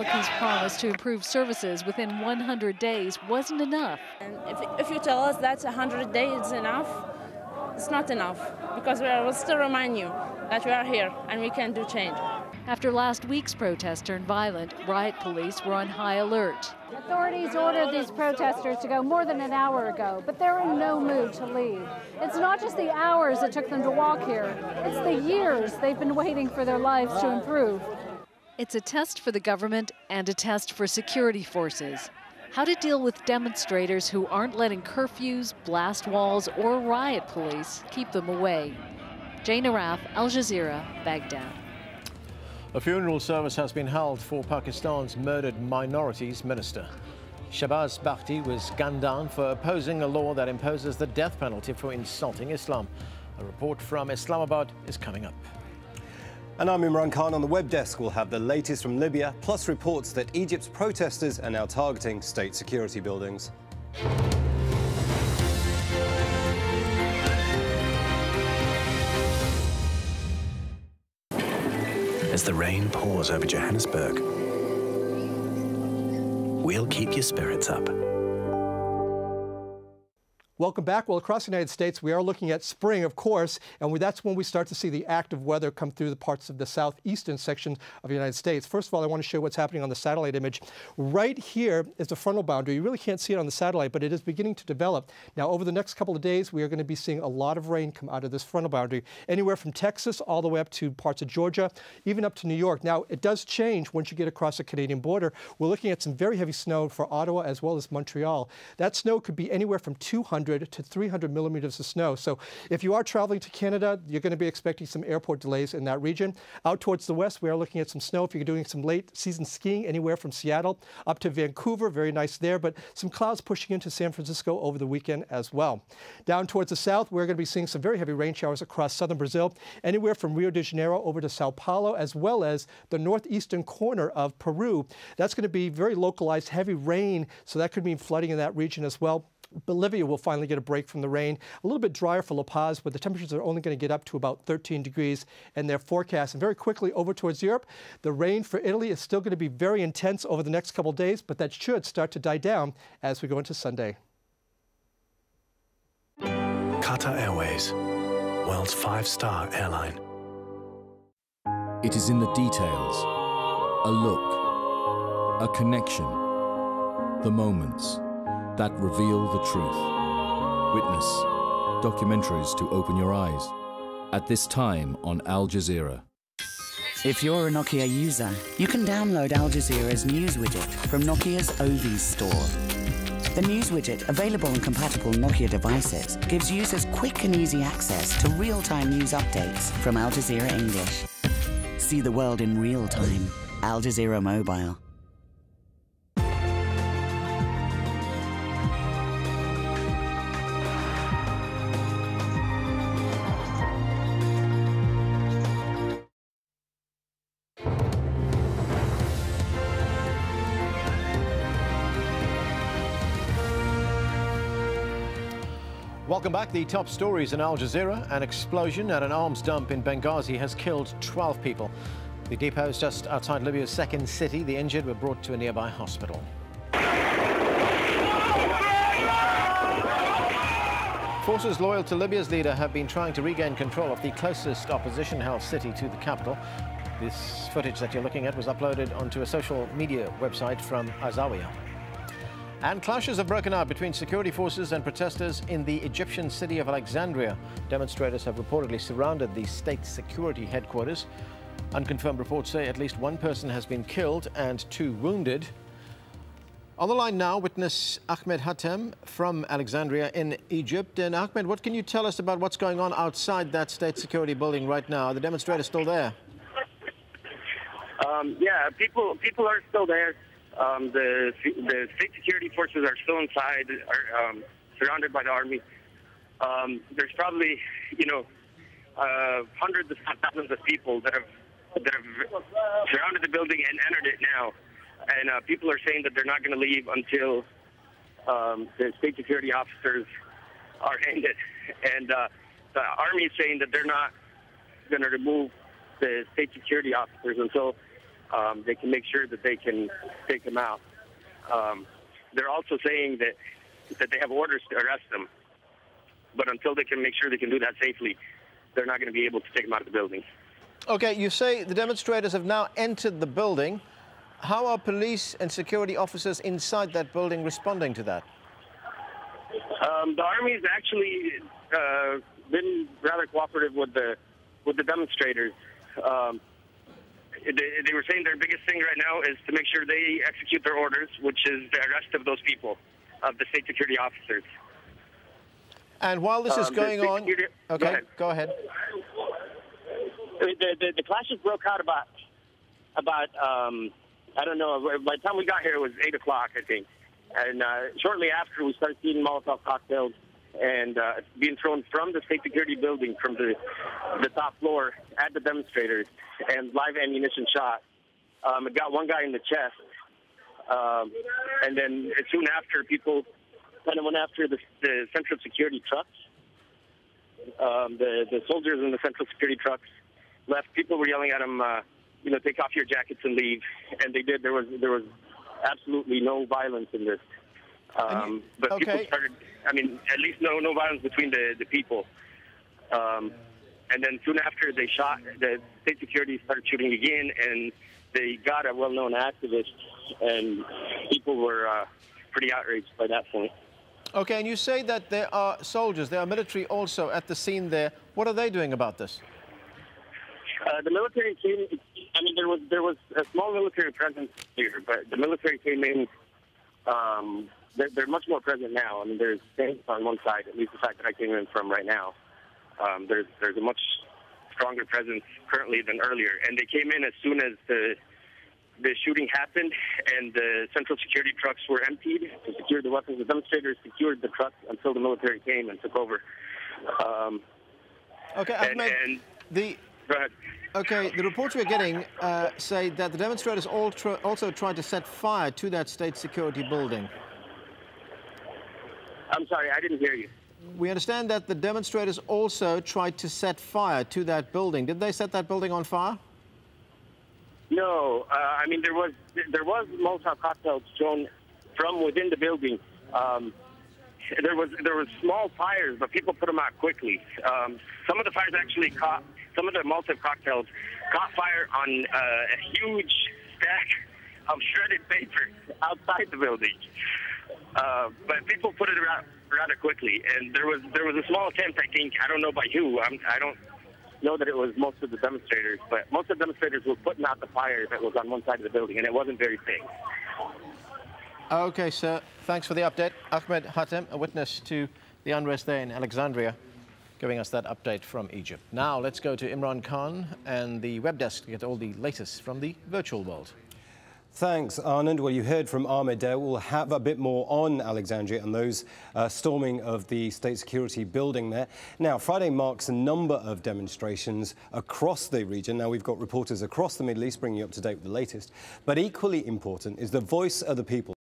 His promise to improve services within 100 days wasn't enough. And if you tell us that 100 days is enough, it's not enough, because we'll still remind you that we are here and we can do change. After last week's protest turned violent, riot police were on high alert. Authorities ordered these protesters to go more than an hour ago, but they're in no mood to leave. It's not just the hours it took them to walk here, it's the years they've been waiting for their lives to improve. It's a test for the government and a test for security forces. How to deal with demonstrators who aren't letting curfews, blast walls, or riot police keep them away. Jane Araf, AlJazeera, Baghdad. A funeral service has been held for Pakistan's murdered minorities minister. Shahbaz Bhatti was gunned down for opposing a law that imposes the death penalty for insulting Islam. A report from Islamabad is coming up. And I'm Imran Khan. On the web desk. We'll have the latest from Libya, plus reports that Egypt's protesters are now targeting state security buildings. As the rain pours over Johannesburg, we'll keep your spirits up. Welcome back. Well, across the United States, we are looking at spring, of course, and that's when we start to see the active weather come through the parts of the southeastern section of the United States. First of all, I want to show what's happening on the satellite image. Right here is the frontal boundary. You really can't see it on the satellite, but it is beginning to develop. Now, over the next couple of days, we are going to be seeing a lot of rain come out of this frontal boundary, anywhere from Texas all the way up to parts of Georgia, even up to New York. Now, it does change once you get across the Canadian border. We're looking at some very heavy snow for Ottawa as well as Montreal. That snow could be anywhere from 200 to 300 millimeters of snow. So if you are traveling to Canada, you're going to be expecting some airport delays in that region. Out towards the west, we are looking at some snow if you're doing some late season skiing anywhere from Seattle up to Vancouver. Very nice there, but some clouds pushing into San Francisco over the weekend as well. Down towards the south, we're going to be seeing some very heavy rain showers across southern Brazil, anywhere from Rio de Janeiro over to Sao Paulo, as well as the northeastern corner of Peru. That's going to be very localized heavy rain, so that could mean flooding in that region as well. Bolivia will finally get a break from the rain. A little bit drier for La Paz, but the temperatures are only going to get up to about 13 degrees in their forecast. And very quickly over towards Europe, the rain for Italy is still going to be very intense over the next couple of days, but that should start to die down as we go into Sunday. Qatar Airways, world's 5-star airline. It is in the details, a look, a connection, the moments that reveal the truth. Witness documentaries to open your eyes. At this time on Al Jazeera. If you're a Nokia user, you can download Al Jazeera's news widget from Nokia's Ovies store. The news widget, available on compatible Nokia devices, gives users quick and easy access to real-time news updates from Al Jazeera English. See the world in real time. Al Jazeera Mobile. Welcome back. The top stories in Al Jazeera. An explosion at an arms dump in Benghazi has killed 12 people. The depot is just outside Libya's second city. The injured were brought to a nearby hospital. Forces loyal to Libya's leader have been trying to regain control of the closest opposition-held city to the capital. This footage that you're looking at was uploaded onto a social media website from AlJazeera. And clashes have broken out between security forces and protesters in the Egyptian city of Alexandria. Demonstrators have reportedly surrounded the state security headquarters. Unconfirmed reports say at least one person has been killed and 2 wounded. On the line now, witness Ahmed Hatem from Alexandria in Egypt. And Ahmed, what can you tell us about what's going on outside that state security building right now? Are the demonstrators still there? Yeah, people are still there. The state security forces are still inside, are surrounded by the army. There's probably, hundreds of thousands of people that have surrounded the building and entered it now. And people are saying that they're not going to leave until the state security officers are ended. And the army is saying that they're not going to remove the state security officers until they can make sure that they can take them out. They're also saying that they have orders to arrest them, but until they can make sure they can do that safely, they're not going to be able to take them out of the building. Okay, you say the demonstrators have now entered the building. How are police and security officers inside that building responding to that? The Army's actually been rather cooperative with the demonstrators. They were saying their biggest thing right now is to make sure they execute their orders, which is the arrest of those people, of the state security officers. And while this is going on... Okay, go ahead. The clashes broke out about I don't know, by the time we got here it was 8 o'clock, I think. And shortly after we started seeing Molotov cocktails and being thrown from the state security building from the top floor at the demonstrators and live ammunition shot. It got one guy in the chest. And then soon after, people kind of went after the central security trucks. The soldiers in the central security trucks left. People were yelling at them, you know, take off your jackets and leave. And they did. There was absolutely no violence in this. But people started, I mean, at least no violence between the people. And then soon after they shot, the state security started shooting again, and they got a well-known activist, and people were pretty outraged by that point. Okay, and you say that there are soldiers, there are military also at the scene there. What are they doing about this? The military came, I mean, there was a small military presence here, but the military came in, they're much more present now. I mean, there's tanks on one side, at least the side that I came in from right now. There's a much stronger presence currently than earlier. And they came in as soon as the shooting happened and the central security trucks were emptied to secure the weapons. The demonstrators secured the trucks until the military came and took over. Okay, Ahmed, go ahead. Okay, the reports we're getting say that the demonstrators also tried to set fire to that state security building. I'm sorry, I didn't hear you. We understand that the demonstrators also tried to set fire to that building. Did they set that building on fire? No, I mean there was Molotov cocktails thrown from within the building. There was small fires, but people put them out quickly. Some of the fires actually caught. Some of the Molotov cocktails caught fire on a huge stack of shredded paper outside the building. But people put it out rather quickly, and there was a small attempt, I think, I don't know by who. I don't know that it was most of the demonstrators, but most of the demonstrators were putting out the fire that was on one side of the building, and it wasn't very big. Okay, sir. Thanks for the update. Ahmed Hatem, a witness to the unrest there in Alexandria, giving us that update from Egypt. Now let's go to Imran Khan and the web desk to get all the latest from the virtual world. Thanks, Anand. Well, you heard from Ahmed there. We'll have a bit more on Alexandria and those storming of the state security building there. Now, Friday marks a number of demonstrations across the region. Now, we've got reporters across the Middle East bringing you up to date with the latest. But equally important is the voice of the people.